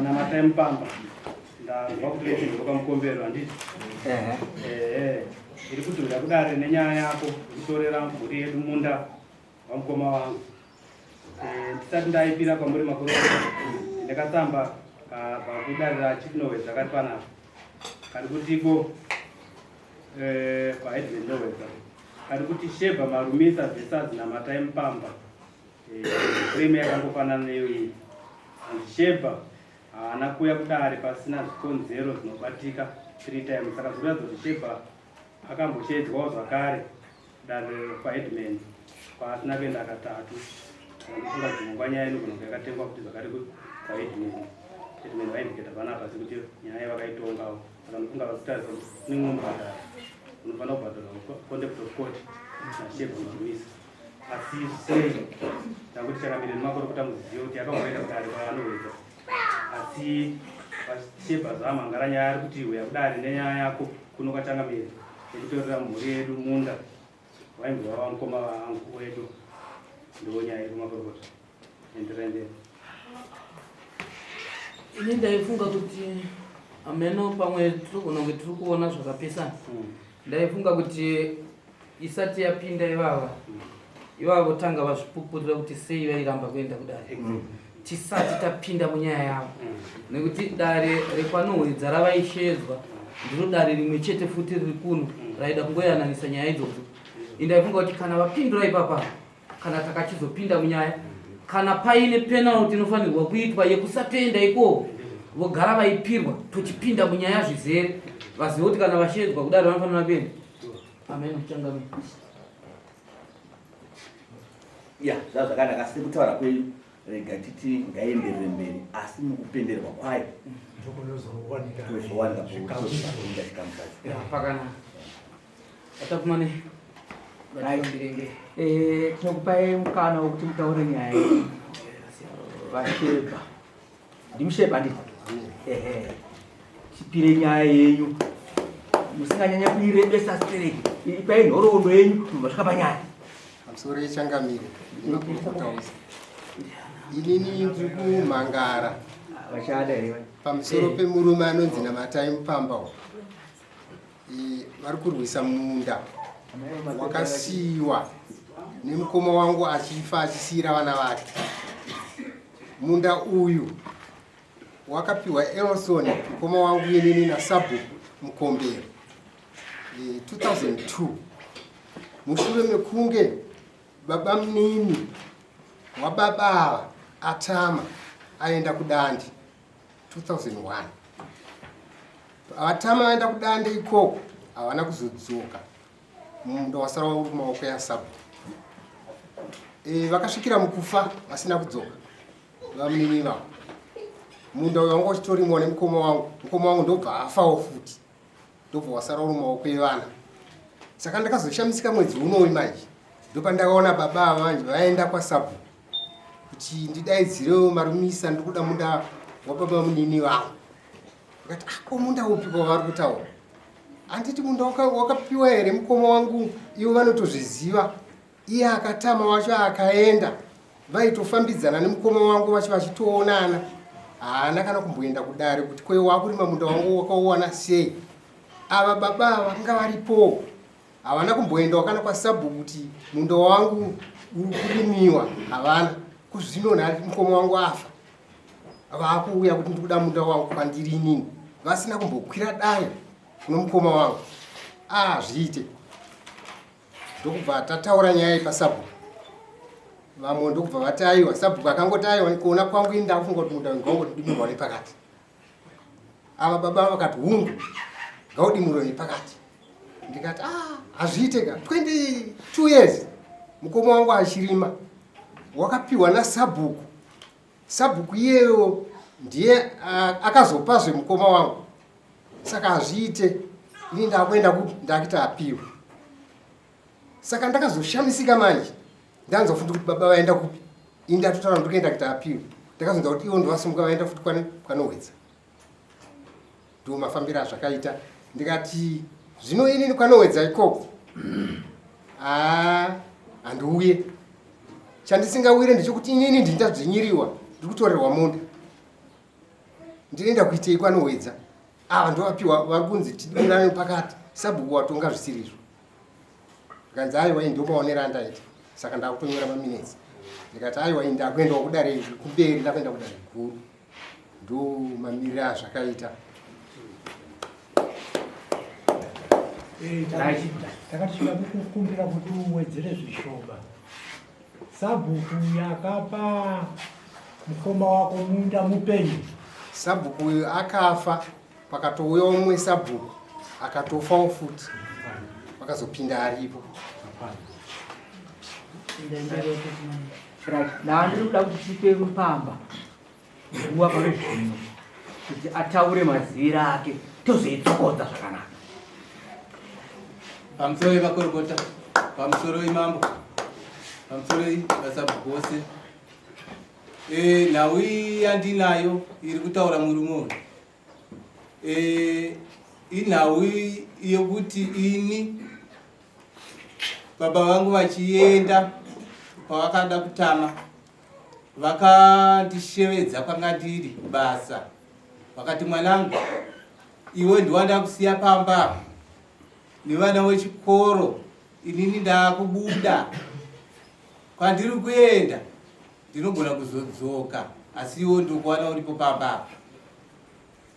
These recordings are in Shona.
na matempamba ndakuti ukamkombera anditi iri kuti ndakudare nenyaya yako kutorera mvuri yedu munda wamukoma wangu ndisati ndaipira kwamuri makuru ndakatsamba pakudarira chitinowedza zakati panapa kari kutiko paedvendowedza kari kuti shebha marumisa vesazi namataimpamba frame yakangofanana neyo iyi shebha haana kuya kudare pasina zvikonzero zvinobatika 3 times saka zviratidza kuti shebha akamboshedzwawo zvakare dare paedman pasina kuenda katatu anofunga dzimongwa nyaya inogona yakatengwa kuti zvakare paedman vaindiketa panapa sekuti nyaya yavakaitongawo saka anofunga vakutarisa nemwe mubhadhara unofanira kubhadharwa contempt of court nashebha marumisa asi sei ndakuti chakamire nemakore kuti amuzizive kuti akamboenda kudare paanowedza asi pashebha zvamangara nyaya ari kuti uya kudare nenyaya yako kuno kwachangamire ekutorera mhuri yedu munda waimbova wamukoma wangu wedu ndiwo nyaya iri kumakorokota enderendera. Ini ndaifunga kuti ameno pamwe tirikunonge tiri kuona zvakapesana ndaifunga kuti isati yapinda ivavo tanga vazvipupurira kuti sei vairamba kuenda kudare tisati tapinda munyaya yavo nekuti dare repanowedza ravaishedzwa ndiro dare rimwe chete futi riri kuno raida kungoyananisa nyaya idzodzo. Indaifunga kuti kana vapindura ipapa kana takachizopinda munyaya kana paine penalty inofanirwa kuitwa yekusapenda iko vogara vaipirwa tochipinda munyaya zvizere vazive kuti kana vashedzwa kudare vanofanira kuenda. Amen. Changamire. Ya, zvakanaka asi kutaura kwenyu rega titi ngaenderere mberi asi mukupenderwa kwayo tozowanika pakanaka atakumane tinokupai mukana wekuti mutaure nyaya vashebha ndimushebha ndii chipire nyaya yenyu musinganyanya kuirebesa stereki ipai nhoroondo yenyu masvika panyaya pamusoro yechangamire ndinokutaurisa inini ndiri kumhangara pamusoro pemurume anonzi namataimpamba vari kurwisa munda wakasiyiwa nemukoma wangu achifa achisiyira vana vake. Munda uyu wakapiwa Elson mukoma wangu yenini nasabu mukombero 2002 mushure mekunge Babamunini wababa atama aenda kudandi 2001. Atama aenda kudandi ikoko havana kuzodzoka munda wasara uri mumaoko yasabu. Vakasvikira mukufa vasina kudzoka Babamunini vavo. Munda uyu wanga uchitorimwa nemukoma wangu ndobva afawo futi ndobva wasara uri mumaoko evana. Saka ndakazoshamisika mwedzi unowi manje ndopandakaona baba vanje vaenda kwasabu kuti ndidaidzirewo marumisa ndikuda munda waBabamunini vangu. Vakati ako munda upi kwavari kutaura? Handiti munda wakapiwa here mukoma wangu ivo vanotozviziva. Iye akatama wacho akaenda vaitofambidzana nemukoma wangu vacho vachitoonana. Haana kana kumboenda kudare kuti kwe wakurima munda wangu wakauwana sei. Ava baba vanga varipo havana kumboenda kana kwasabu kuti munda wangu uri kurimiwa. Havana kuzvino nhasi mukoma wangu afa vakuuya kuti ndikuda munda wangu kwandiri inini vasina kumbokwira dare kuno mukoma wangu. Zviite ndokubva tataura nyaya yepasabu. Vamwe ndokubva vataiwa sabhuku akangotaiwa kuona kwangu ini ndakufunga kuti munda ngaudimurwa nepakati. Ava baba vakati hungu ngaudimurwa nepakati. ndikati hazviiteka 22 years mukoma wangu achirima wakapiwa nasabhuku. Sabhuku iyeyo ndiye akazopazve mukoma wangu, saka hazviite ini ndakuenda kuti ndakiti apiwa. Saka ndakazoshamisika manje ndanzofunda kuti baba vaenda kupi, ini ndatotaura kuti ndikuenda kuti apiwa. Ndakazonza kuti ivo ndovasimuka vaenda futi kwanowedza. Ndo mafambiro azvakaita. Ndikati zvino inini kwanowedza ikoko handiuye. Chandisingawire ndechekuti inini ndindadzvinyiriwa ndikutorerwa munda. Ndinoenda kuitei kwanowedza. Ava ndovapiwa vari kunzi tidurane pakati, sabhuku watonga zvisirizvo. Ndikanzi aiwa ini ndomaonera andaita, saka ndakutonyora maminitsi. Ndikati aiwa ini ndakuendawo kudare kumberi, ndakuenda kudare guru. Ndo mamiriro azvakaita. Takasvika kukumbira kuti uwedzere zvishoma. Sabhuku yakapa mukoma wako munda mupenyu. Sabhuku akafa, pakatouya umwe sabhuku akatofawo futi, pakazopinda aripo. Ndandiri kuda kuti tipe Rupamba nguva pano zvino kuti ataure maziviro ake tozoitsokodza zvakanaka. Pamusoro wemakorokota, pamusoro wemambo, pamusoro webasabhuku ose. Nhau yandinayo iri kutaura murume uyu. Inhau yokuti ini baba vangu vachienda pavakada kutama, vakandishevedza kwanga ndiri basa. Vakati mwanangu, iwe ndiwanda kusiya pamba nevana vechikoro, inini ndakubuda. Kwandiri kuenda ndinogona kuzodzoka, asi iwe ndokuwana uripo pamba.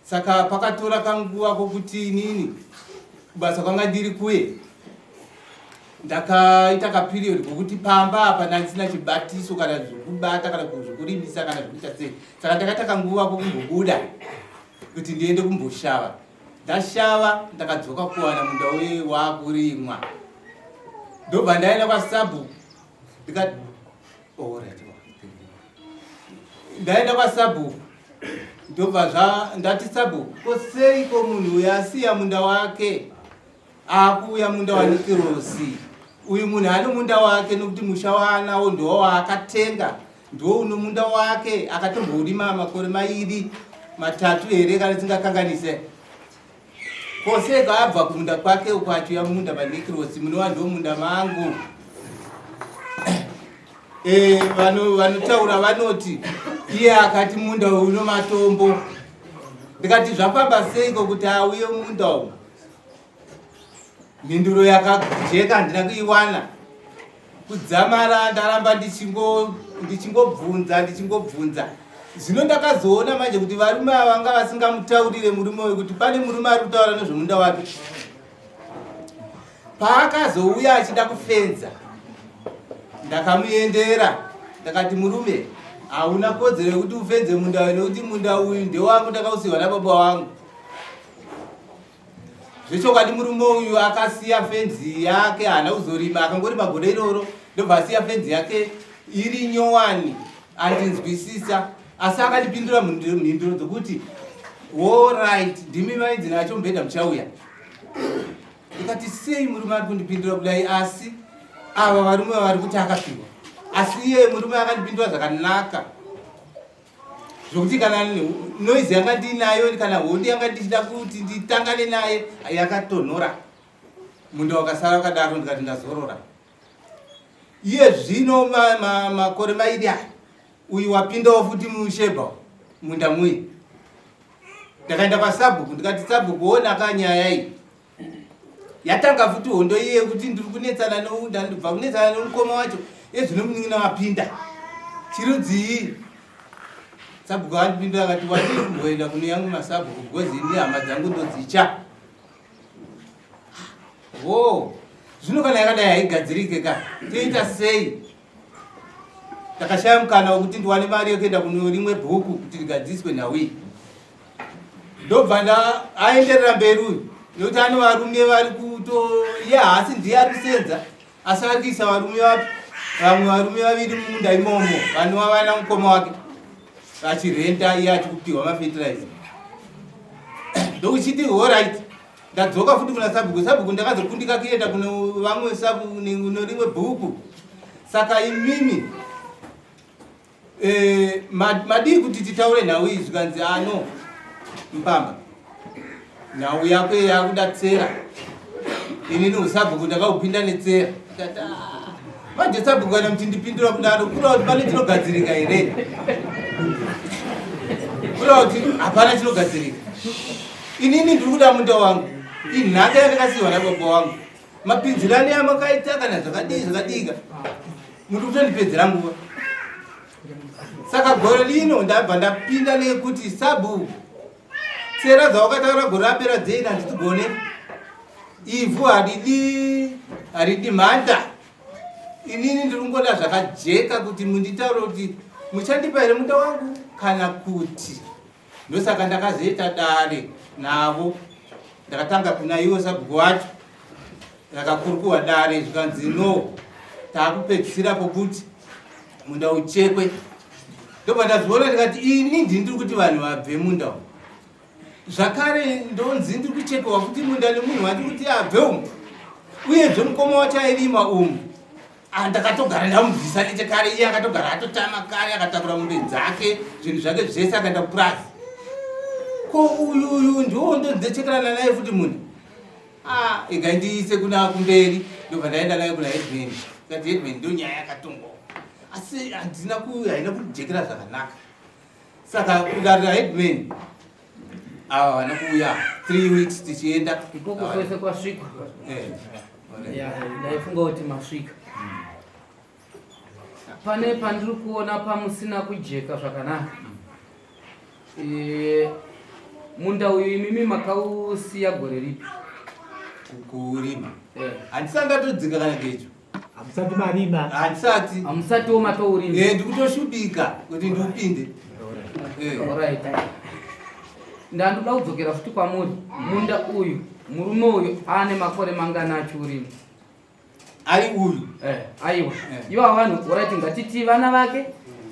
Saka pakatora kanguva kokuti inini kubasa kwanga ndiri kuye ndakaita kaperiod kokuti pamba apa ndisina chibatiso kana zvokubata kana zvokurimisa kana zvokuita sei. Saka ndakaita kanguva kokumbobuda kuti ndiende kumboshava. Ndashava ndakadzoka kuwana munda wakurimwa. Ndobva ndaenda kwasabhuku ndikati ndaenda kwasabhuku ndobva ndati sabhuku, koseiko munhu uyu asiya munda wake akuuya munda wanikirosi? Uyu munhu ane munda wake nokuti musha waanawo ndo waakatenga, ndo uno munda wake akatomborima makore mairi matatu here kana tisingakanganise. Koseiko abva kumunda kwake uko achiuya munda manikirosi? Munova ndo munda mangu. Vanotaura vanoti iye akati munda uno matombo. Ndikati zvafamba seiko kuti auye munda uno? Mhinduro yakajeka handina kuiwana. Kudzamara ndaramba ndichingobvunza. Zvino ndakazoona manje kuti varume ava vanga vasingamutaurire murume uyu kuti pane murume ari kutaura nezvomunda wake. Paakazouya achida kufenza, ndakamuendera ndakati murume, hauna kodzero yekuti ufenze munda uyu nekuti munda uyu ndewangu, ndakausiwa nababa wangu. Zvechokwadi murume uyu akasiya fenzi yake, haana kuzorima, akangorima gore iroro ndobva asiya fenzi yake iri nyowani, andinzwisisa. Asi akandipindura mhinduro dzokuti alright, ndimi mainzi nacho mbeda muchauya. Ndikati sei murume ari kundipindura kudai? Asi ava varume vari kuti akapiwa, asi iye murume akandipindura zvakanaka zvokuti kana noizi yanga ndinayo kana hondi yanga ndichida kuti nditangane naye yakatonhora, munda wakasara wakadaro. Ndikati ndazorora. Iye zvino makore mairi aya uyu wapindawo futi mushebha munda muye. Ndakaenda pasabhuku ndikati sabhuku, onaka nyaya iyi yatanga futi hondo iye kuti ndiri kunetsana nounda, ndibva kunetsana nomukoma wacho ezvino munin'ina wapinda chirudzii? Sabhuku andipindura akati wandiri kumboenda kuno yangu masabhuku because ini hama dzangu ndodzicha. Zvino kana yakadai haigadzirike ka toita sei? Ndakashaya mukana wekuti ndiwane mari yekuenda kuno rimwe bhuku kuti rigadziswe nhau iyi. Ndobva aenderera mberi uyu nekuti ane varume vari kuto asi ndiye ari kusenza asi ari kuisa varume vapi vamwe varume vaviri mumunda imomo vanova vana mukoma wake achirenta iye achikupiwa mafetiraiza ndokuchiti allright ndadzoka futi kuna sabhuku ndakazokundika kuenda kuno vamwe sabhuku no rimwe bhuku saka imimi madii kuti titaure nhau iyi zvikanzi ano Mpamba nhau yako yakuda tsera inini usabhuku ndakaupinda netsera manje sabhuku kana kuti ndipindura kudaro kuda kuti pane chinogadzirika here kuda kuti hapana chinogadzirika inini ndiri kuda munda wangu inhaka yandakasiyiwa nababa wangu mapinzirani amakaita kana zvakadika muri kutondipedzera nguva saka gore lino ndabva ndapinda nekuti sabhuku tsera dzawakataura gore rapera dzei handitigone ivhu haridi mhanda inini ndiri kungoda zvakajeka kuti munditaure kuti muchandipa here munda wangu kana kuti ndosaka ndakazoita dare navo ndakatanga kuna iwo sabhuku wacho ndakakurukuwa dare zvikanzi no taakupedzisira pokuti munda uchekwe ndobva ndaziona ndikati ini ndiri kuti vanhu vabve munda umu zvakare ndonzi ndiri kuchekwa kuti munda nemunhu wati kuti abve umu uyezve mukoma wacho airima umu ndakatogara ndamudzidzisa nechekare iye akatogara atotama kare akatakura mombe dzake zvinhu zvake zvese akaenda kupurazi ko uyuyu ndiwo ndondechekerana naye futi munhu ikandiise kuna kumberi ndobva ndaenda naye kuna Edmund kati Edmund ndo nyaya yakatongwa asi haina kujekera zvakanaka saka kudarira Edmund ava vana kuuya 3 weeks tichienda ikoko kwese kwasvika ndaifunga kuti masvika pane pandiri kuona pamusina kujeka zvakanaka munda uyu imimi makausiya gore ripi kuurima handisangatodzika kana kecho Hamsati marima. Handisati. Hamsati umatourima. Ndikutoshubika kuti ndiupinde. Alright. Ndandoda kudzokera futi kwamuri. Munda uyu, murume uyu ane makore mangana achiurima. Ari uyu. Aiwa. Iva vanhu alright ngatiti vana vake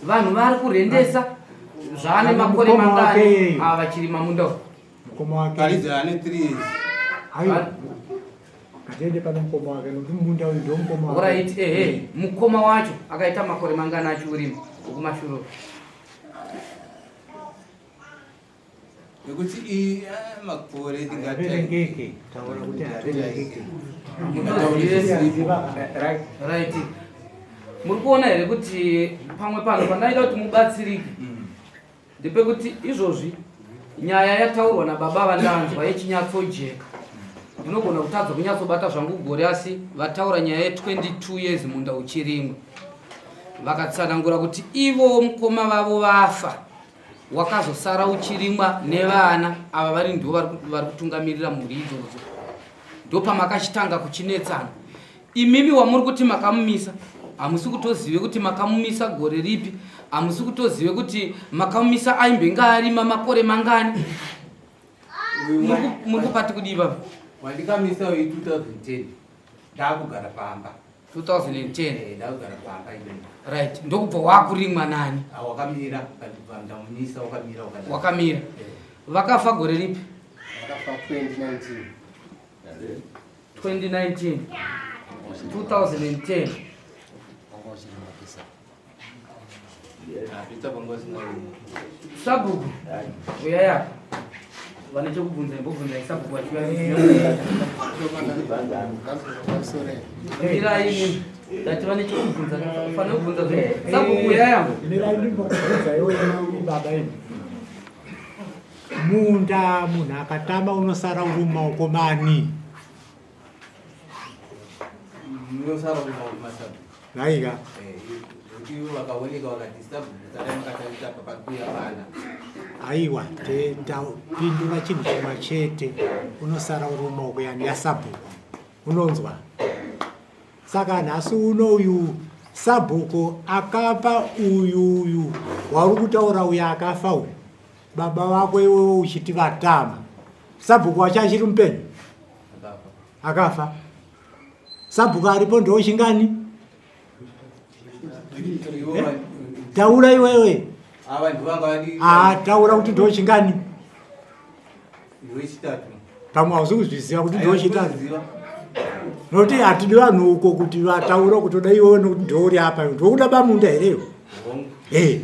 vanhu vari kurendesa zvane makore mangana avachirima munda uyu. Mukoma wake. Paridza ane 3 years. Aiwa. Katende pana mukoma wake nokuti munda uyu ndo mukoma wake. Alright mukoma wacho akaita makore mangana achiurima kumashuro. Nekuti makore ndingaverengeke taura kuti averengeke. Right. Muri kuona here kuti pamwe pano pandaida kuti mubatsirike ndepekuti izvozvi nyaya yataurwa nababa vandanzwa yechinyatsojeka ndinogona kutadza kunyatsobata zvangu gore asi vataura nyaya ye22 years munda uchirimwa vakatsanangura kuti ivo mukoma vavo vafa wakazosara uchirimwa nevana ava vari ndo vari kutungamirira mhuri idzodzo ndopamakachitanga kuchinetsana imimi wamuri kuti makamumisa hamusi kutozive kuti makamumisa gore ripi hamusi kutozive kuti makamumisa aimbenge arima makore mangani muri kupati kudiva wandikamisa uyu 2010 ndakugara pamba 2010 ndakugara pamba right ndokubva wakurimwa nani wakamira ndamunisa wakamira vakafa gore ripi vakafa 2019 2010 sabhuku uyaya vane chekubvunza imbobvunza isabhuku vachivairaini ndati vane chekubvunza fanira kubvunza sabhuku uyayambo mirai ndimbokubvunza iwe baba inu munda munhu akatama unosara uri mumaoko mani unosara uri mumaoko masabu vaika vakaoneka vakati sabhuku sara makataita papakuya vana aiwa tapindura chinhu chimwe chete unosara uri mumaoko yani yasabhuku unonzwa saka nhasi unoyu sabhuku akapa uyuyu wari kutaura uyu akafa uyu baba vako iwewe uchiti vatama sabhuku wacho achiri mupenyu akafa. Sabhuku aripo ndochingani? Taura iwewe. Taura kuti ndochingani? Pamwe hauzikuzviziva kuti ndochitatu. Noti hatidi vanhu uko kuti vataura kuti toda iwewe nokuti ndori apa. Ndokuda bamunda here.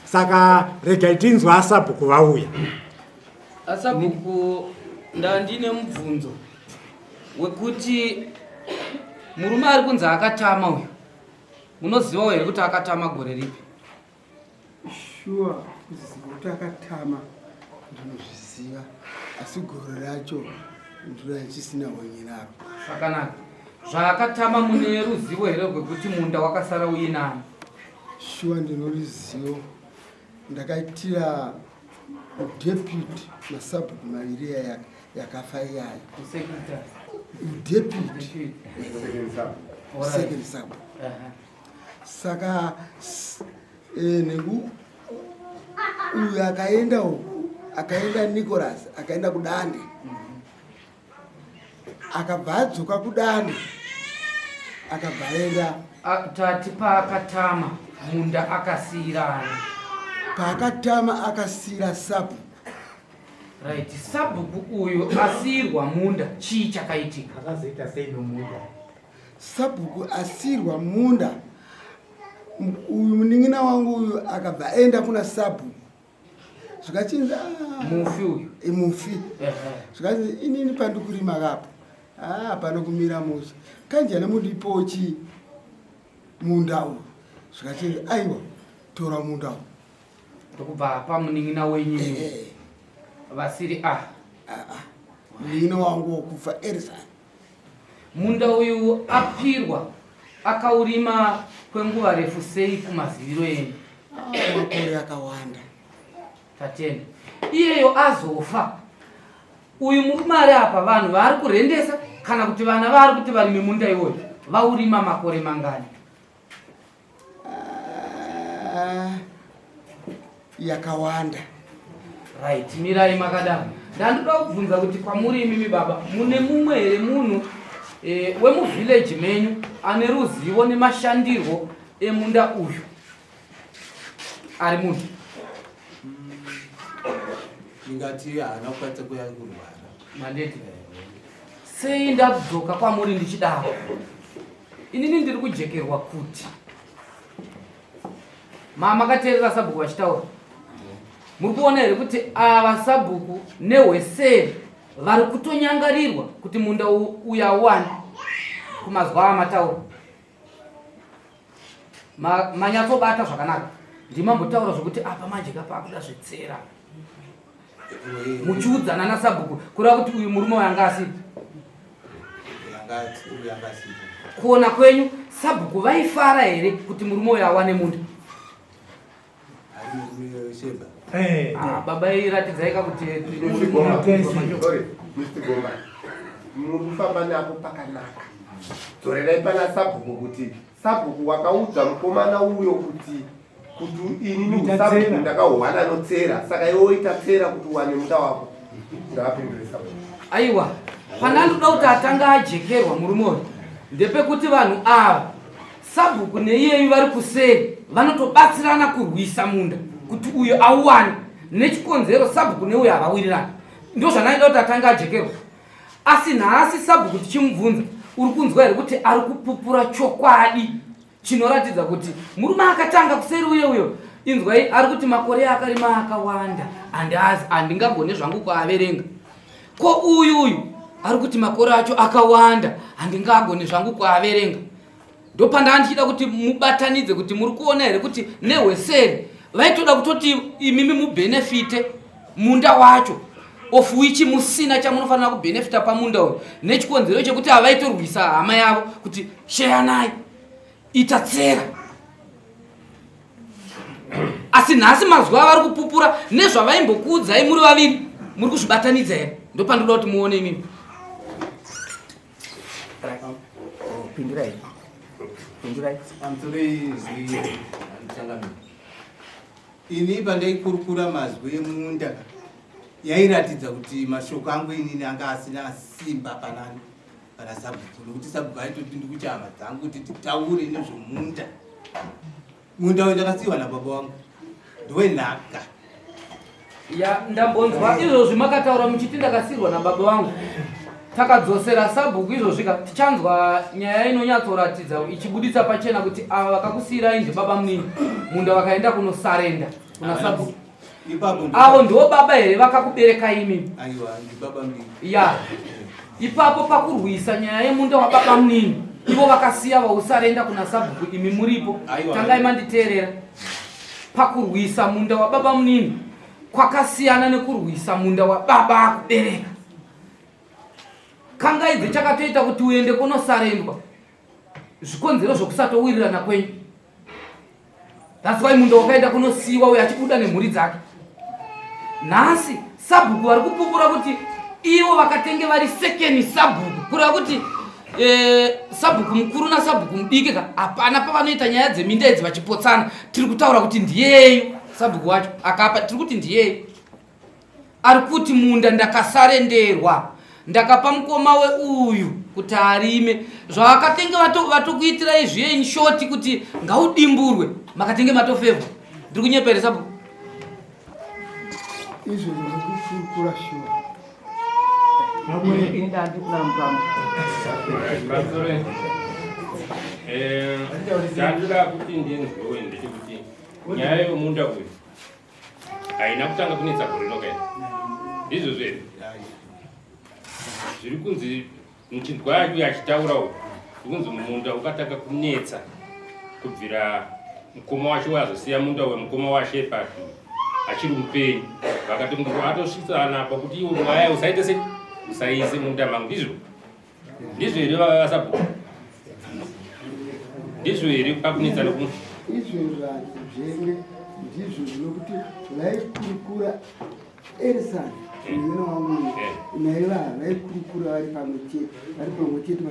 Saka rega tinzwa asabhuku vauya. Asabhuku ndandine mubvunzo wekuti murume ari kunzi akatama uyu. Munoziva here kuti akatama gore ripi? Shuwa kuziva kuti akatama ndinozviziva, asi gore racho ndichisina wenyenaro. Sakanaka. Zvaakatama mune ruzivo here rwekuti munda wakasara uinani? Shuwa ndinorizivo. Ndakaitira deputy masabhuku maviri yakafa iyaya. Deputy second sub. Saka neku uyu akaenda Nicholas akaenda kudande, akabva adzoka kudande akabva aenda tati paakatama munda akasiyirana. Paakatama akasiyira sabhuku. Right, sabhuku uyu asiyirwa munda chii chakaitika? Akazoita sei nomunda? Sabhuku asiyirwa munda. Uyu munin'ina wangu uyu akabva aenda kuna sabhuku. Zvikachinza mufi uyu. Mufi. Zvikachinza inini pandikurima kapo. Panokumira musha. Kanjani mundipochi munda uyu. Zvikachinza aiwa tora munda uyu. Ndokubva apa munin'ina wenyu vasiri munin'ina wangu wokufa Elsa. Munda uyu apirwa akaurima kwenguva refu sei kumaziviro enyu? Makore akawanda. Tatenda iyeyo azofa, uyu murume ari apa vanhu vari kurendesa kana kuti vana vari kuti varime munda iwoyo vaurima makore mangani? Yakawanda. Right, mirai makadaro. Ndandoda kubvunza kuti kwamuri imimi baba mune mumwe here munhu wemuvillage menyu ane ruzivo nemashandirwo emunda uyu? Ari munhu? Ingati haana kukwanisa kuya kurwara. Mandeti. Sei ndadzoka kwamuri ndichidaro? Inini ndiri kujekerwa kuti makateerera sabhuku vachitaura. Muri kuona here kuti ava sabhuku nehweseri vari kutonyangarirwa kuti munda uya uwane kumazwa amataura. Manyatsobata zvakanaka. Ndimambotaura zvokuti apa manje kapakuda zvetsera. Muchiudzana nasabhuku kureva kuti uyu murume wanga asipi. Kuona kwenyu sabhuku vaifara here kuti murume uyu awane munda? Baba iratidzai kuti Mr. Gomba murikufamba napo pakanaka. Dzorerai pana sabhuku kuti sabhuku wakaudza mukomana uyo kuti inini sabhuku ndakahwana notsera, saka iwe woita tsera kuti uwane munda wako. Ngapindure sabhuku. Aiwa, pandandoda kuti atanga ajekerwa murume uyu ndepekuti vanhu ava sabhuku neiyeyu vari kuseri vanotobatsirana kurwisa munda kuti uyu auwane, nechikonzero sabhuku neuyu havawirirana. Ndo zvanaida kuti atanga ajekerwa. Asi nhasi sabhuku tichimubvunza uri kunzwa here kuti ari kupupura chokwadi chinoratidza kuti murume akatanga kuseri uyo inzwai ari kuti makore akarima akawanda handingagone zvangu kuaverenga. Ko uyu ari kuti makore acho akawanda handingagone zvangu kuaverenga. Ndo pandandichida kuti mubatanidze kuti muri kuona here kuti nehweseri vaitoda kutoti imimi mubhenefite munda wacho of which musina chamunofanira kubhenefita pamunda uyu, nechikonzero chekuti havaitorwisa hama yavo kuti sheyanai itatsera. Asi nhasi mazuva vari kupupura nezvavaimbokuudzai muri vaviri muri kuzvibatanidza here? Ndo pandoda kuti muone imimi. Pindurai. Ini pandaikurukura mazwi emunda yairatidza kuti mashoko angu inini anga asina simba panani. kana sabhuku nokuti sabhuku aitopindi kuchama dzangu kuti titaure nezvemunda. Munda uyu ndakasiyiwa nababa wangu ndowenhaka. Ya ndambonzwa izvozvi makataura muchiti ndakasiyirwa nababa wangu. Takadzosera sabhuku izvozvika tichanzwa nyaya inonyatsoratidza ichibuditsa pachena kuti ava vakakusiyirai ndiBabamunini munda vakaenda kunosarenda kuna sabhuku. Avo ndivo baba here vakakubereka imi? Aiwa ndiBabamunini. Ya ipapo pakurwisa nyaya yemunda waBabamunini ivo vakasiya vausarenda kuna sabhuku imi muripo. Tangai manditeerera. Pakurwisa munda waBabamunini kwakasiyana nekurwisa munda wababa akubereka. Kangaidze chakatoita kuti uende kunosarendwa zvikonzero zvokusatowirirana kwenyu. That's why munda wakaenda kunosiyiwa uye achibuda nemhuri dzake. Nhasi sabhuku vari kupupura kuti ivo vakatenge vari second sabhuku kureva kuti sabhuku mukuru nasabhuku mudiki hapana pavanoita nyaya dzeminda idzi vachipotsana. Tiri kutaura kuti ndiyeyu sabhuku wacho akapa, tiri kuti ndiyeyu ari kuti munda ndakasarenderwa ndakapa mukoma weuyu kuti arime zvavakatenge vatokuitirai zviye shoti kuti ngaudimburwe makatenge matofevha. Ndiri kunyepere sabhuku izvo zvirikufurukura shuwa. Chandira kuti ndinzwewo ndechekuti nyaya yomunda uyu haina kutanga kunetsa gore rinokaenda. Ndizvo zvere zviri kunzi muchinzwa uyu achitaurawo zvikunzi munda ukatanga kunetsa kubvira mukoma wacho wazosiya munda wemukoma washe patu achiri mupenyu vakati atosvitsana pakuti iwo mwaya usaite sei usaise munda mangu. Ndizvo here vasabhuku? Ndizvo here pakunetsa noku? Izvo zvenge ndizvo zvinokuti vaikurukura erisani mwana wangu naiva vaikurukura vari pamwe chete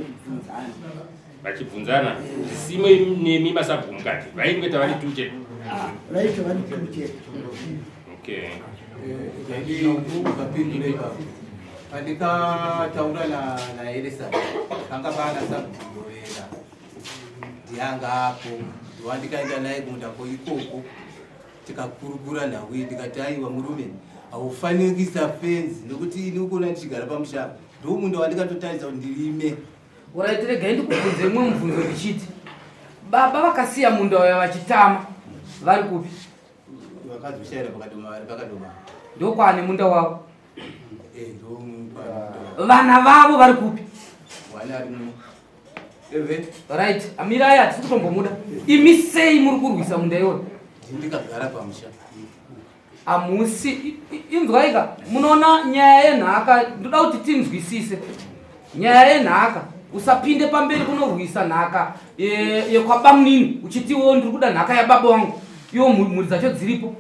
vachibvunzana zvisimo nemi masabhuku mukati vaingoita vari tu chete. Vaita vari tu chete. Okay. Pandikataura naElisabeth panga pana sabhuku Novera ndiyanga apo ndowandikaenda naye kumundako ikoko tikakurukura nawe ndikati aiwa murume haufaniri kuisa fenzi nokuti ini ukona ndichigara pamusha ndo munda wandikatotaridza kuti ndirime. Uraitirega ndikubvunze imwe mubvunzo ndichiti baba vakasiya munda waya vachitama vari kupi? Vakazoshaira pakadoma ndokwane munda wavo. Vana vavo vari kupi? Right, amirai hatisi kutombomuda. Imi sei muri kurwisa munda iwona? Ndikagara pamusha. Amusi inzwaika munoona nyaya yenhaka ndoda kuti tinzwisise. Nyaya yenhaka usapinde pamberi kunorwisa nhaka yekwaBamunini uchitiwo ndiri kuda nhaka yababa wangu iwo mhuri dzacho dziripo.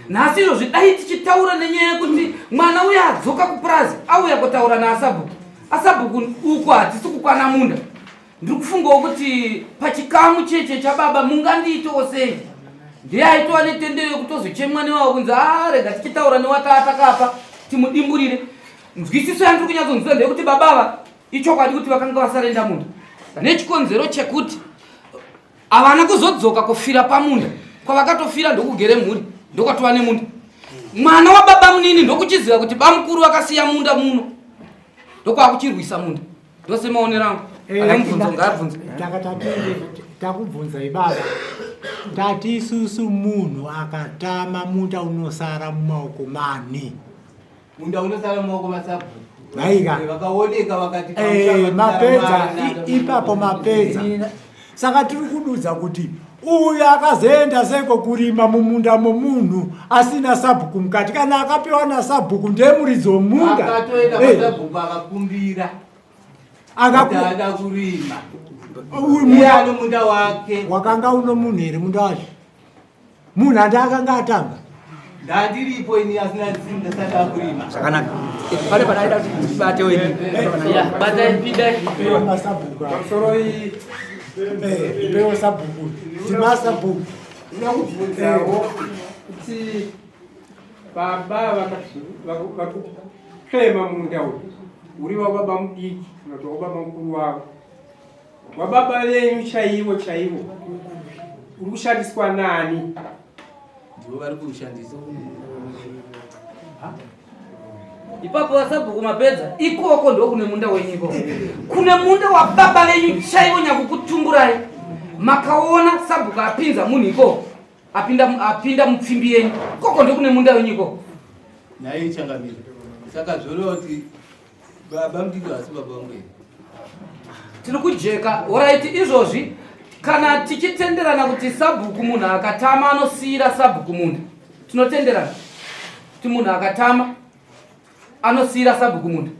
Nhasi izvozvi dai tichitaura nenyaya yekuti mwana uya adzoka kupurazi auya kutaura naasabhuku. Asabhuku uko hatisi kukwana munda. Ndiri kufungawo kuti pachikamu cheche chababa mungandiitowo sei. Ndiye aitova netendero yekutozochemwa newawo kunzi rega tichitaura newatata kapa timudimburire. Nzwisiso yandiri kunyatsonzwa ndeyekuti babava ichokwadi kuti vakanga vasarenda munda nechikonzero chekuti havana kuzodzoka kufira pamunda kwavakatofira ndokugere mhuri ndokwatova nemunda. Mwana waBabamunini ndokuchiziva kuti bamukuru vakasiya munda muno ndokwakuchirwisa munda. Ndose maonero angu. Ane mubvunzo ngaabvunze. Takubvunza ibaba tati isusu munhu akatama munda unosara mumaoko mani? Munda unosara mumaoko masabhuku. Vaika vakaoneka vakati mapedza ipapo mapedza. Saka tiri kududza kuti uyu akazoenda seko kurima mumunda momunhu asina sabhuku mukati kana akapiwa nasabhuku ndemuridzo womunda akatoenda pasabhuku akakumbira akada kurima uyu munda wake wakanga uno munhu here munda wacho munhu andakanga atanga ndandiripo ini asina ndasada kurima zvakanaka pane panaida kuti tibate wedu bata ipidai masabhuku pamusoro iyi pewo sabhuku timasabhuku ndinokubvunzawo kuti baba vakaklema munda uyu uri wababa mudiki kana wababa mukuru wako wababa venyu chaivo uri kushandiswa nani? Ndivo vari kushandisa. Ipapo wasabhuku mapedza ikoko ndo kune munda wenyiko. Kune munda wa baba venyu chaivo nyakukutumburai. Makaona sabhuku apinza muniko. Apinda mupfimbi yenyu. Koko ndo kune munda wenyiko. Naye changamira. Saka zvoroti baba mudiki asi baba wangu. Tiri kujeka, alright izvozvi kana tichitenderana kuti sabhuku munhu akatama anosiyira sabhuku munda. Tinotenderana. Kuti munhu akatama anosiyira sabhuku munda.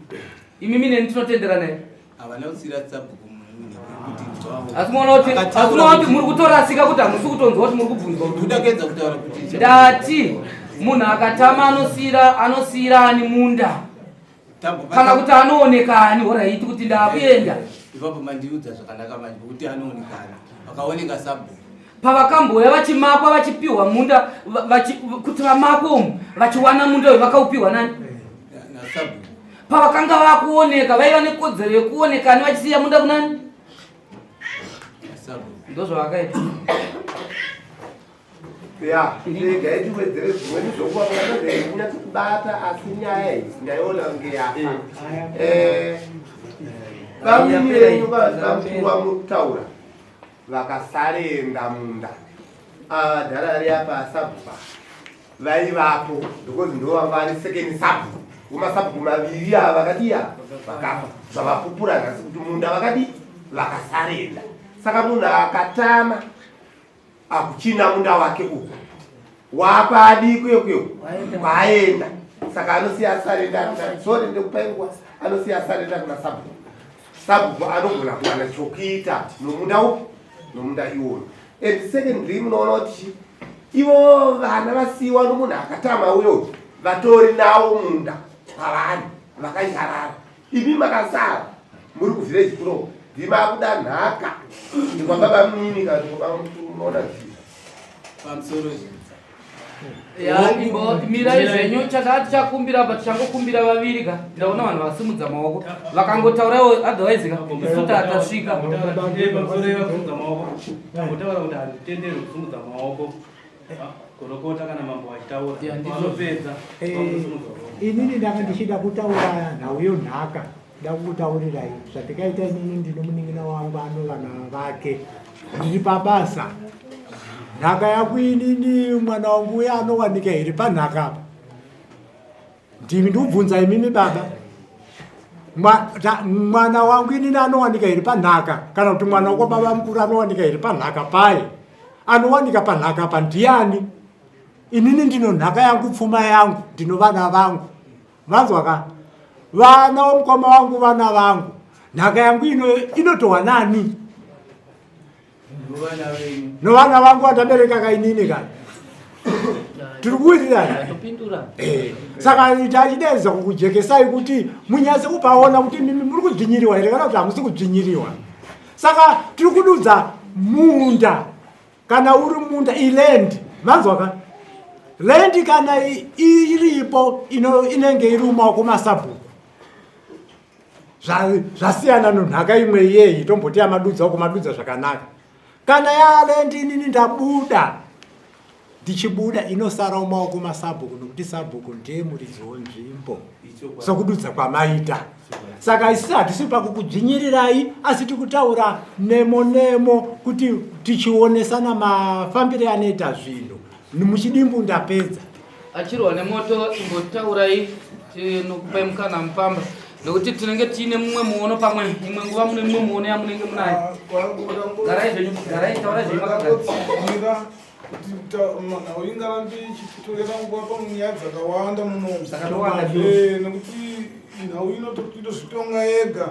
Imi neni tinotenderana here. Havana kusiyira sabhuku munda kuti Asimoona kuti muri kutorasika kuti hamusi kutonzwa kuti muri kubvunzwa. Ndoda kuedza kutaura kuti ndati munhu akatama anosiyira ani munda. Kana kuti anoonekani alright kuti ndakuenda. Ipapo mandiudza zvakanaka manje kuti anoonekana. Vakaoneka sabhuku. Pavakamboya vachimakwa vachipiwa munda kuti vamakwa vachiwana munda uyu vakaupiwa nani? Nasabhuku. Pavakanga vakuoneka vaiva nekodzero yekuonekani vachisiya munda kunani? Nasabhuku. Ndozvavakaita. Ya, ndega itiwedzere zvimweni zvokuva kunyatsa kubata asi nyaya idzi ndaiona ngeyafa. Vamweni venyu vamukuru mutaura vakasarenda munda dharari apa sabhuku vaivapo because ndovanga vari second sabhuku vomasabhuku maviri ava vakadiya vakafa zvavapupura nhasi kuti munda vakadi vakasarenda. Saka munhu akatama akuchina munda wake uku wapa adikweyo kwaenda. Saka anosiya sarenda sore ndekupaingwa anosiya sarenda kuna sabhuku. Sabhuku anogona kuwana chokuita nomunda upi nomunda iwoyo. And secondly munoona kuti ivo vana vasiyiwa nomunhu akatama uyo vatori nawo munda pavari vakanyarara. Imi makasara muri kuvillage kuno ndimakuda nhaka ndikwababamunini kana ndikwabamunoona nzira pamusoro mirai zvenyu chakati chakumbira apa tichangokumbira vaviri ka ndaona vanhu vasimudza maoko vakangotaurawo otherwise ka isu tatasvika tangotaura kuti handitenderwi kusimudza maoko gorokota kana mambo achitaura vanopedza. Inini ndanga ndichida kutaura nhauyo nhaka ndakutaurirai zvandikaita inini ndinomunin'ina wangu anovana vake ndiri pabasa. Nhaka yako inini mwana wangu uya anowanika iri panhaka apa. Ndimi ndikubvunza imimi baba. Mwana wangu inini anowanika iri panhaka kana kuti mwana wako baba mukuru anowanika iri panhaka paye. Anowanika panhaka apa ndiani? Inini ndino nhaka yangu pfuma yangu ndino vana vangu. Vanzwa ka? Vana womukoma wangu vana vangu. Nhaka yangu inotowa nani? Novana vangu vatabereka kainini kana tiri kuwirirana. Saka tachidedza kukujekesai kuti munyase kupaona kuti mimi muri kudzvinyiriwa here kana kuti hamusi kudzvinyiriwa. Saka tiri kududza munda kana uri munda iland. Manzwa ka? Land kana iripo inenge iri mumaoko masabhuku zvasiyana nonhaka imwe iyeyi tomboti yamadudza kumadudza zvakanaka. Kana yalendi inini ndabuda ndichibuda inosara mumaoko masabhuku nokuti sabhuku ndiye muridzi wenzvimbo sokududza kwamaita. Saka isi hatisi pakukudzvinyirirai asi tikutaura nemo kuti tichionesana mafambiro anoita zvinhu muchidimbu ndapedza. Achirwa nemoto imbotaurai tinokupai mukana mupamba nokuti tinenge tiine mumwe muono pamwe imwe nguva mune mumwe muono yamunenge munayo. Garai taura zvenyu makagadzira kuti ingarambi ichitorera nguva panyaya dzakawanda munomu nekuti nhau inotozvitonga yega.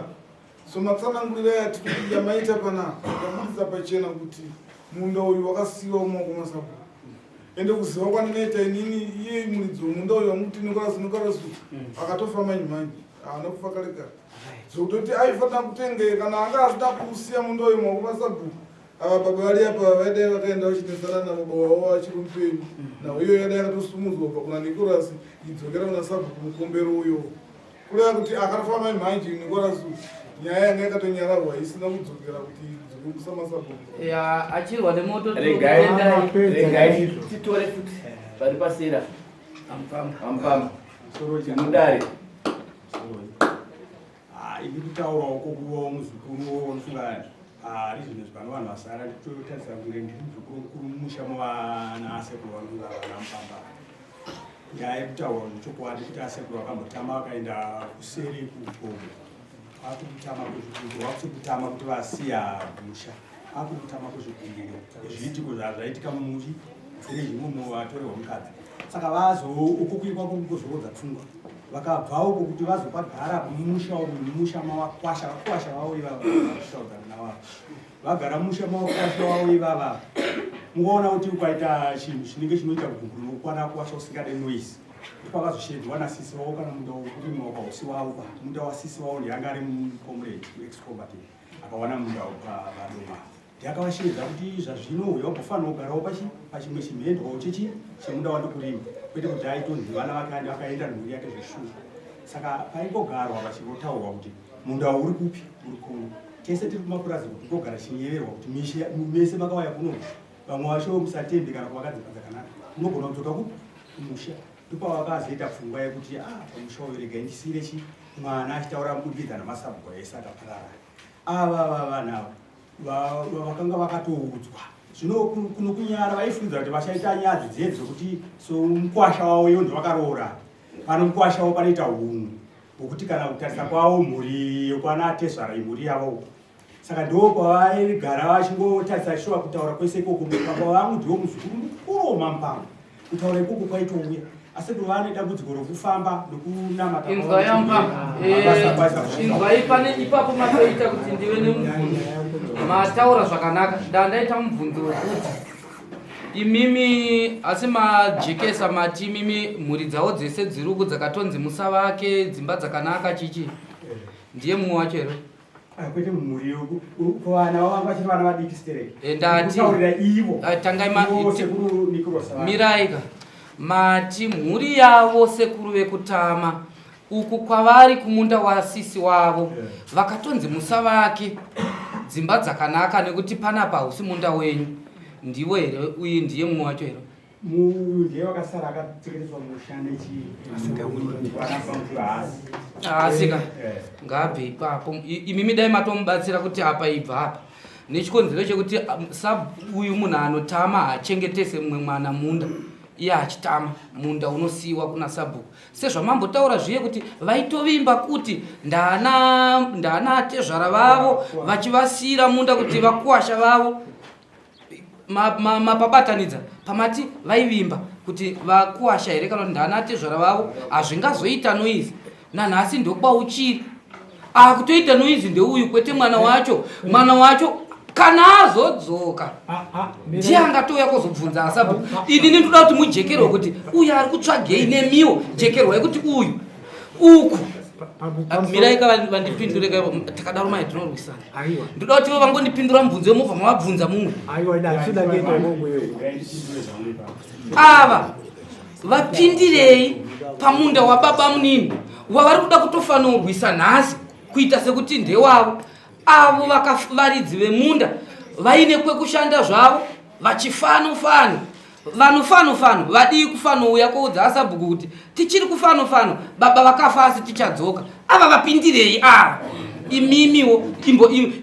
So matsanangurira yamaita panapa ndabudisa pachena kuti munda uyu wakasiyiwa mumaoko masabhuku. Ende kuziva kwandinoita inini iye muridzi womunda uyu wamuti nokarasu akatofa manyi haana kufa kare kare. Zvokutoti aifanira kutenge kana anga asida kuusiya munda uyu mumaoko masabhuku. Ava baba vari apa vaidai vakaenda vachinesana nababa wavo vachiri mupenyu. Nhau iyo yadai yakatosumudzwa kubva kuna Nikorasi idzokera kuna sabhuku mukombero uyo. kureva kuti akarafamba manje nikora su nyaya yanga yakatonyararwa isina kudzokera kuti dzikuisa masabu ya achirwa nemoto regai titore futi pari pasera ampamba mudare ini kutaura uko kuva muzukuru wonofunga ari zvinhu zvipano vanhu vasara totarisa kunge ndiri muzukuru mumusha mavana asekuru vangu vanampamba nyaya yekutaura zvechokwadi kuti asekuru vakambotama vakaenda kuseri kugogo vakutama kuzvigungiro vakutotama kuti vasiya musha vakutotama kuzvigungiro zviitiko zvaitika mumuchi dziri zvimwe vatorerwa mukadzi saka vazo uko kuikwa kuzorodza pfungwa vakabva uko kuti vazopagara mumusha mavakwasha vavo ivava vakusaudzana navavo vagara mumusha mavakwasha vavo ivava mukaona kuti ukaita chinhu chinenge chinoita kugunguru nokwana kwasha usingade noisi kwakazosheedzwa nasisi wavo kana munda wokurimwa kwausi wavo munda wasisi wavo ndianga ari mucomrade excombate akawana munda pavadoma ndiakavasheedza kuti zvazvino uya ugofanira kugarawo pachimwe chimhendwawo chemunda wandi kurima kwete kuti aitonzi vana vake vakaenda nhuri yake zveshuwa saka paingogarwa pachinotaurwa kuti munda uri kupi uri kuno tese tiri kumapurazi kuti kogara chinyeverwa kuti mese makauya kuno vamwe vacho musatembe kana kuvakadzika dzakanaka unogona kudzoka kumusha ndopavakazoita pfungwa yekuti pamusha uyu regai ndisire mwana achitaura mubudikidzana masabhuku ese akaparara ava vanava vakanga vakatoudzwa zvino kuno kunyara vaifunza kuti vachaita nyadzi dzedzo kuti so mukwasha wavo iwo ndovakaroora pano mukwasha wavo panoita hunhu hwokuti kana kutarisa kwavo mhuri yokwana atezvara imhuri yavo saka ndo pavaigara vachingotarisa shuwa kutaura kwese ikoko mupamba vangu ndiwo muzukuru mukuru mampamba kutaura ikoko kwaitouya asi ndovane dambudziko rokufamba nokunamata inzwa yampamba inzwa ipane ipapo matoita kuti ndive nemubvunzo mataura zvakanaka ndandaita mubvunzo wekuti imimi asi majekesa mati imimi mhuri dzavo dzese dziri uku dzakatonzi musa vake dzimba dzakanaka chichi ndiye mumwe wacho here kwete mhuri kuvana vavanga vachiri vana vadiki stereki ndati miraika mati mhuri yavo sekuru vekutama uku kwavari kumunda wasisi wavo vakatonzi musa vake dzimba dzakanaka nekuti panapa hausi munda wenyu ndiwo here uye ndiye mumwe wacho here ndiye wakasara akatsikiritswa mushana asika ngabve ipapo imimi dai matomubatsira kuti apa ibva apa nechikonzero chekuti uyu munhu anotama haachengetese mumwe mwana munda iye achitama munda unosiyiwa kuna sabhuku sezvamambotaura zviye kuti vaitovimba kuti ndana atezvara vavo vachivasiyira munda kuti vakwasha vavo mapabatanidza pamati vaivimba kuti vakwasha here kana kuti ndana atezvara vavo hazvingazoita noizi nanhasi ndokwauchiri akutoita noizi ndeuyu kwete mwana wacho kana azodzoka ndiye angatouya kuzobvunza asabhuku inini ndoda kuti mujekerwe kuti uyu ari kutsvagei nemiwo jekerwai kuti uyu uku miraika vandipindure takadaro mai tinorwisana ndoda kuti vangondipindura mubvunzo yemobva mavabvunza mumwe ava vapindirei pamunda wababamunini wavari kuda kutofanira kurwisa nhasi kuita sekuti ndewavo avo vakavaridzi vemunda vaine kwekushanda zvavo vachifanofano vanofanofano vadii kufanouya koudza asabhuku kuti tichiri kufanofano baba vakafa asi tichadzoka ava vapindirei ava imimiwo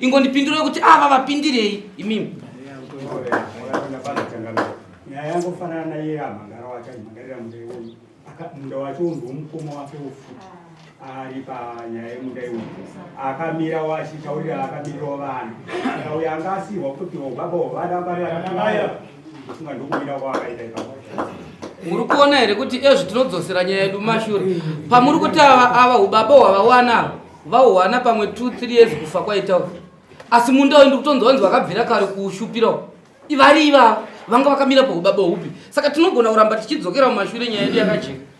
ingondipindure kuti ava vapindirei imimi nyaya yangofanana naiye amhangara wacho achimangarira munda wacho ndomukoma wake wofuti ari panyaya yemunda iwoyo akamira wachitaurira akamirirawo vanhu saka uyo anga asiyirwa kutopiwa baba wavadabariraaya ufunga ndokumira kwavakaita ipapo muri kuona here kuti ezvi tinodzosera nyaya yedu mashure pamuri kuti ava ubaba hwavawana vahuwana pamwe 2-3 years kufa kwaitawo asi munda uyu ndikutonzwanzi vakabvira kare kuushupirawo ivari ivava vanga vakamira paubaba hupi saka tinogona kuramba tichidzokera mumashure nyaya yedu yakajeka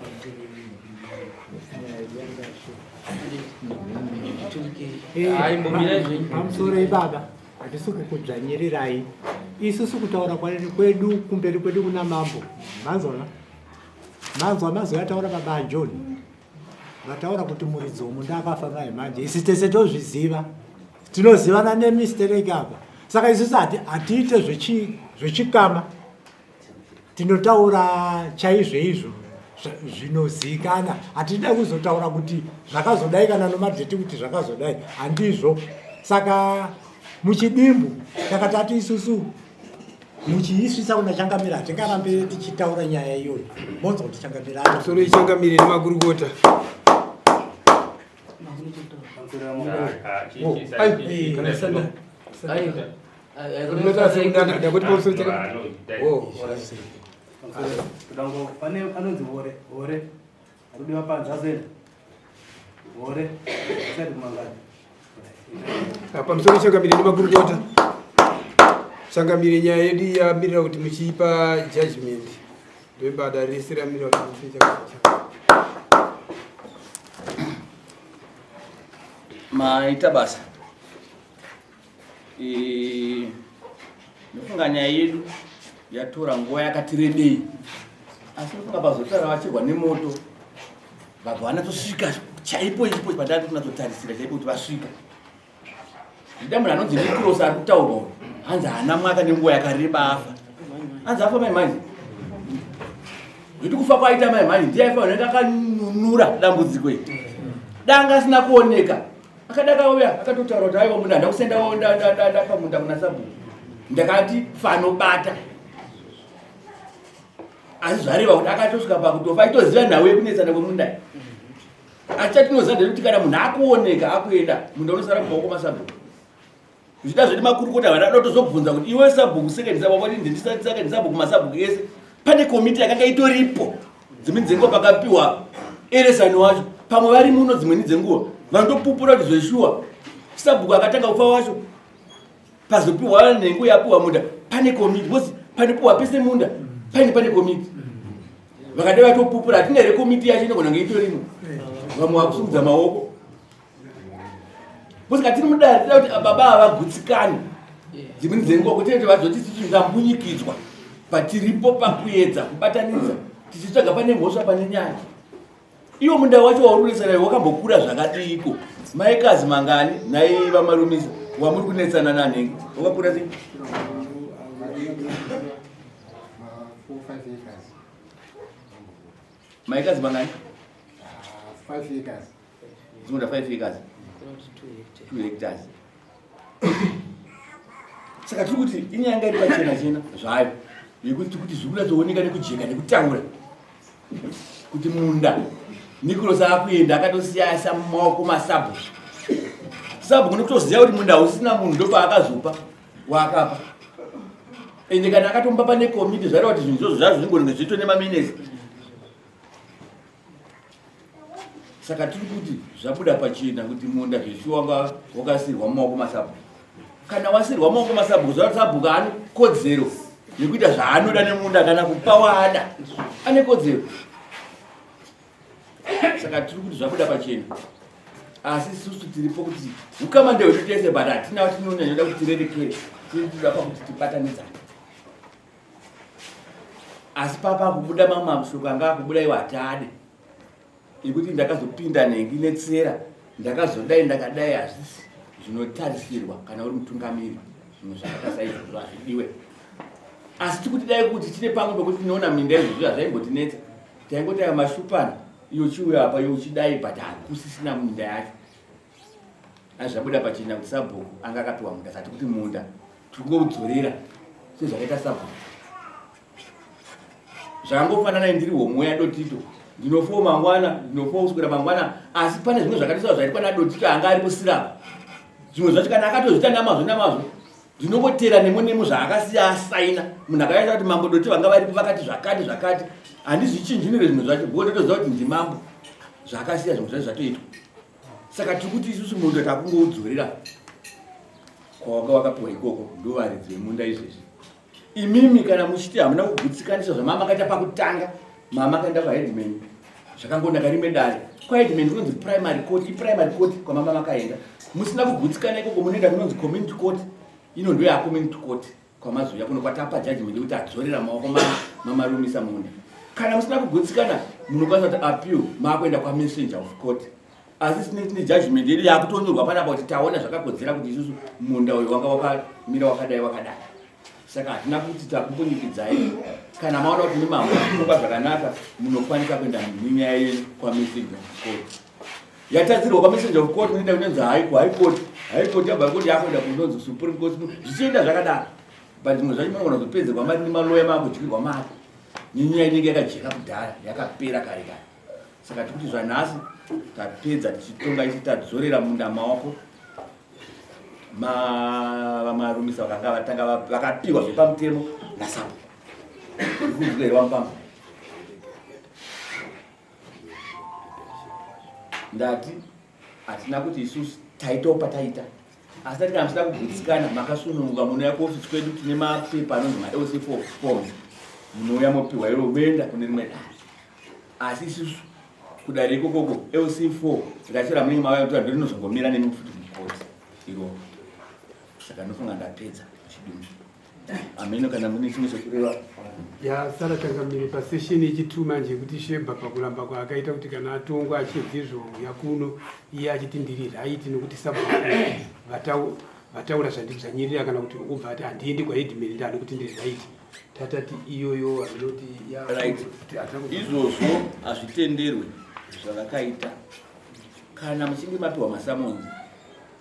pamusoro ibaba hatisi kukudzvanyirirai isusu kutaura kwedu kumberi kwedu kuna mambo manzwa mazoataura baba John vataura kuti muridzi womunda akafa manje isi tese tozviziva tinozivana nemistereki apa saka isusu hatiite zvechikama tinotaura chaizvo izvo zvinozikana hatida kuzotaura kuti zvakazodai kana nomadheti kuti zvakazodai handizvo saka muchidimbu takatati isusu muchiisvisa kuna changamira hatingarambe tichitaura nyaya iyoyo monzwa kuti changamira soro ichangamire nemakurukota pane anonzi hore arikudiwa panzazena hore isati kumangani pamusoro changamire nemakurukota changamire nyaya yedu yamirira kuti muchiipa judgment ndobada rese ramirira kuti maita basa ndofunga nyaya yedu yatora nguva yakati rebei asi ndofunga pazotara vachirwa nemoto vabva vanatosvika chaipo ipo padati kunatotarisira chaipo kuti vasvika ndida munhu anonzi nikrosi ari kutaurwa hanzi haana mwaka nenguva yakareba afa hanzi afa maimani zviti kufa kwaita maimani ndiye aifa unenge akanunura dambudziko iri danga asina kuoneka akadaka uya akatotaura kuti aiwa munda ndakusendawo ndapamunda kuna sabhuku ndakati fanobata asi zvareva kuti akatosvika pakutofa aitoziva nhau yekunetsana kwemunda achatinoziva ndekuti kana munhu akuoneka akuenda munda unosara kumaoko masabhuku zvida zveti makurukota vana dotozobvunza kuti iwe sabhuku sekendisababati ndendisaka ndisabhuku masabhuku ese pane komiti yakanga itoripo dzimweni dzenguva pakapiwa eresani wacho pamwe vari muno dzimweni dzenguva vanotopupura kuti zveshuwa sabhuku akatanga kufa wacho pazopiwa nhengo yapiwa munda pane komiti bosi panopiwa pese munda pane komiti vakada vatopupura hatina here komiti yacho inogona kunge itorimo vamwe vakusungudza maoko bosi katiri mudare tida kuti baba havagutsikani dzimweni dzenguva kuti vazoti tichingambunyikidzwa patiripo pakuedza kubatanidza tichitsvaga pane mhosva pane nyaya iwo munda wacho waurunesana wakambokura zvakadiko maikazi mangani nai vamarumisa wamuri kunetsana nanhengi wakakura sei maikazi mangani 5 acres dzinoda 5 acres 2 hectares saka tiri kuti inyanga iri pachena chena zvayo yekuti kuti zviri kunatsooneka nekujeka nekutaura kuti munda nikrosi akuenda akatosiyasa mumaoko masabhuku sabhuku nekutoziva kuti munda usina munhu ndopaakazopa waakapa ende kana akatomba pane komiti zvareva kuti zvinhu izvozvo zvazvo zvingonge zviito nemaminesi saka tiri kuti zvabuda pachena kuti munda zveshuwanga wakasirwa mumaoko masabhuku kana wasirwa mumaoko masabhuku zvava sabhuku ane kodzero yekuita zvaanoda nemunda kana kupa waada ane kodzero saka tiri kuti zvabuda pachena asi isusu tiripo kuti ukamande hwedu tese but hatina tinonyanya kuti tirerekere tiriuda pakuti tibatanidzane asi papa kubuda mamwe mashoko anga akubuda iwo hatade ekuti ndakazopinda nhengi netsera ndakazodai ndakadai hazvisi zvinotarisirwa kana uri mutungamiri zvinhu zvakatasaizvozvo hazvidiwe asi tikuti dai kuti tine pamwe pekuti tinoona minda izvozvo hazvaimbotinetsa taingoti aya mashupana iyo chiuya apa iyo chidai but hakusisina munda yacho azvabuda pachena kuti sabhuku anga akapiwa munda sati kuti munda tiri koudzorera sezvakaita sabhuku zvakangofanana ndiri homwe yaDotito ndinofowo mangwana ndinofowo kuswera mangwana asi pane zvimwe zvakatisawo zvaitwa naDotito anga ari kusirapa zvimwe zvacho kana akatozvita namazvo ndinongotera nemo zvaakasiya asaina munhu akaita kuti mambo Dotito vanga varipo vakati zvakati handizvichinjinire zvimwe zvacho bototoziva kuti ndimambo zvaakasiya zvimwe zvacho zvatoitwa saka tiri kuti isusu munda takungoуdzorera kwawanga wakapiwa ikoko ndovaridzi vemunda izvezvi imimi kana muchiti hamuna kugutsikanisa zvamama akaita pakutanga mama akaenda paheadman zvakangonaka rimwe dare kwaheadman kunonzi primary court kwamama makaenda musina kugutsikana ikoko munoenda kunonzi community court ino ndoya community court kwamazuya kuno kwatapa judgment yekuti adzorera maoko mamarumisa munda kana musina kugutsikana munokwanisa kuti appeal maakuenda kwamessenger of court asi tine judgment yedu yakutonyorwa panapa kuti taona zvakakodzera kuti isusu munda uyu wanga wakamira wakadai wakadai. Saka hatina kuti takumbunyikidzai kana maona kuti nemambofunga zvakanaka munokwanisa kuenda nenyaya yenyu kwamessenger of court. Yatadzirwa kwamessenger of court unoenda kunonzi high court yabva kuti yakuenda kunonzi supreme court zvichienda zvakadaro. But zvimwe zvacho munogona kuzopedzerwa mari nemaloya makudyirwa mari nenyaya inenge yakajeka kudhara yakapera kare kare. Saka tikuti zvanhasi tapedza tichitonga ichi tadzorera munda maoko vamarumisa vakanga vatanga vakapiwa zvepamutemo nasapo kuzvikudzwa mupamba. Ndati hatina kuti isusu taitopa taita asi tati kana musida kugutsikana makasununguka munouya kuofisi kwedu tine mapepa anonzi ma-LC4 forms munouya mopiwa iro unoenda kune rimwe dare. Asi isusu kudare ikokoko LC4 tikachera munenge mavaya kuti vanhu rinozongomira nemufuti mukoti iroko. Saka ndofunga ndapedza chidumu. Ameno kana mune chimwe chekureva yasara tangamire pasesheni yechituma nje kuti shebha pakuramba kwaakaita kuti kana atongwa achibvizvo yakuno iye achitindirira aiti nokuti sabhuku vataura zvanyirira kana kuti ubva ati handiendi kwaedhimeni ndani kutindirira aiti tatati iyoyo aminoti izvozvo hazvitenderwe zvavakaita. Kana muchinge mapiwa masamonzi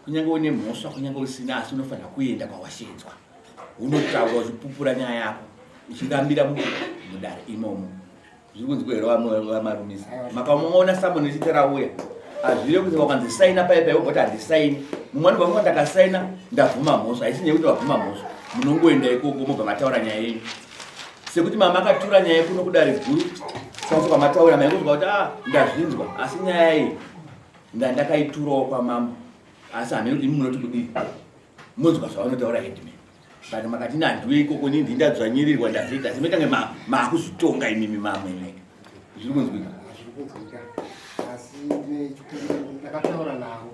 kunyange une mhosva kunyange usina asi unofanira kuenda kwawashedzwa unotaura uchipupura nyaya yako uchingambira mudare imomo. Zviri kunzwa here vamarumisa makamuona samoni ichitera uya hazvire kuti wakanzi saina paipai wobva kuti handisaini mumwe anobva kuti ndakasaina ndabvuma mhosva haisi nyaya kuti wabvuma mhosva munongoenda ikoko mobva mataura nyaya yenyu sekuti mamakatura nyaya kuno kudare guru saka kwamataura maikuzwa kuti ndazvinzwa asi nyaya iyi ndandakaiturawo kwamambo asi hamene kuti imi munoti kudii munzwa zvavanotaura headman but makati nandiwe ikoko nindi ndadzvanyirirwa ndazviita zimetange maakuzvitonga imimi mamwe zviri kunzwika asi ndakataura navo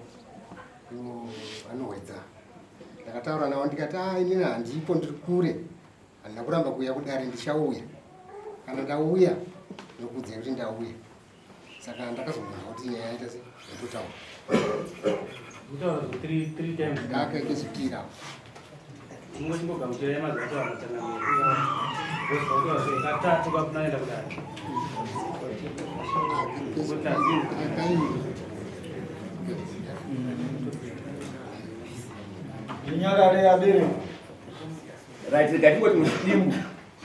vanohwedza ndakataura navo ndikati inini handipo ndiri kure handina kuramba kuuya kudare ndichauya kana ndauya nokudzai kuti ndauya saka ndakazogona kuti nyaya yaita se yatotaura ndakaikizipira inyarare yabere right ngatingoti musidimbu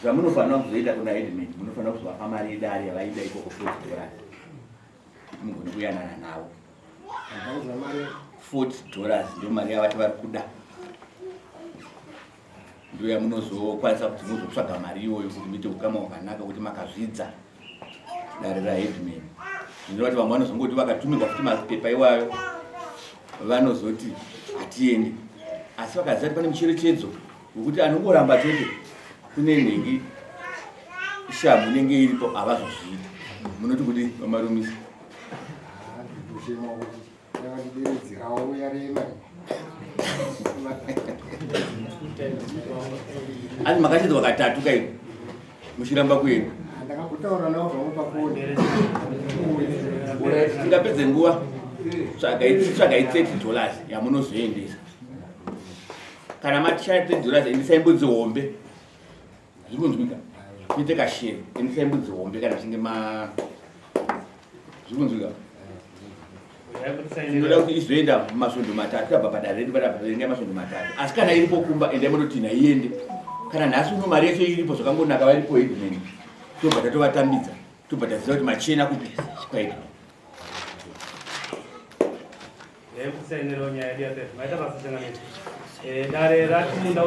zvamunofanira kuzoita kuna edmin munofanira kuzovapa mari idari yavaida ikoko $40 mugone kuyanana navo. $40 ndio mari yavati vari kuda ndio yamunozokwanisa kuti muzotsvaga mari iyoyo kuti muite ukama hwakanaka kuti makazvidza dare raedmin. Zvinova kuti vamwe vanozongoti vakatumirwa futi mapepa iwayo vanozoti hatiendi asi vakaziva kuti pane mucherechedzo wekuti anongoramba chete kune nhengi shamu inenge iripo havazozviita munoti kuti vamarumisa asi makachedzwa katatu kaiko muchiramba kuenda tingapedze nguva tsvagai $30 yamunozoendesa kana matishaya $30 endesai mbudzi hombe zviri kunzwika kuite kashere endesai mbudzi hombe kana zvichinge zviri kunzwika inoda kuti izoenda masvondo matatu tabva padare redu padapaenga masvondo matatu asi kana iripo kumba endai mototina iende kana nhasi uno mari yacho iripo zvakangonaka varipo hedimeni tobva tatovatambidza tobva taziva kuti machena kupi kwaita kusainira nyaya yedu yapedza maita basa changaneti dare ratimunda